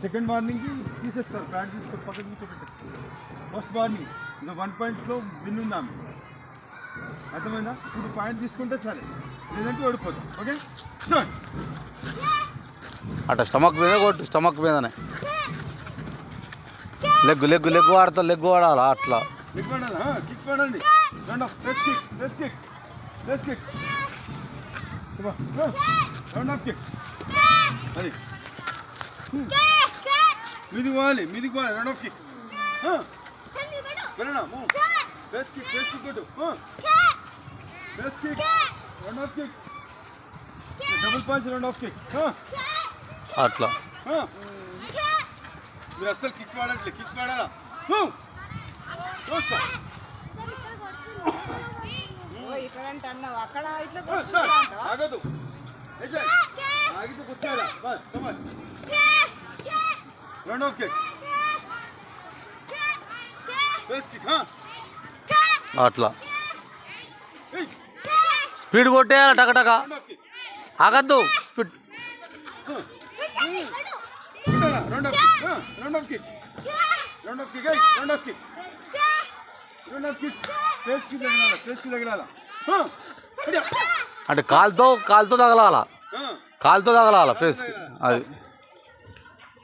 Second వార్నింగ్కి తీసేస్తారు, pad తీసుకొని పక్కన కూర్చోబెట్టేస్తారు. ఫస్ట్ వార్నింగ్ ఇంకా 1 పాయింట్లో విన్ ఉందా అర్థమైందా? ఇప్పుడు పాయింట్ తీసుకుంటే సరే, లేదంటే ఓడిపోతాం. Okay start. అట్లా స్టమక్ మీద కొట్టు, స్టమక్ మీదనే లెగ్ లెగ్ లెగ్ వాడతా, లెగ్ వాడాలా అట్లా లెగ్ వాడాలా? కిక్స్ వాడండి. Round off press kick, press kick, press kick, round off kick. అది మీదికి పోవాలి, మీదికి పోవాలి. Round off kick. వెళ్ళనా ప్రెస్ కిక్, ప్రెస్ కిక్ కొట్టు. Press kick, round off kick, double punch, round off kick. అట్లా మీరు అస్సలు కిక్స్ వాడట్లేదు, కిక్స్ వాడాలా? ఆగదు, ఆగితే కూర్చోాలా? Round off kick, press kick. అట్లా స్పీడ్ కొట్టేయాలి టకటక, ఆగద్దు speed. Round off kick, round off kick, round off kick, round off kick, round off kick. Press kick తగలాల, ప్రెస్ కిక్ తగలాల. అంటే కాలుతో తగలాల, కాలుతో తగలాల ఫేస్కి. అది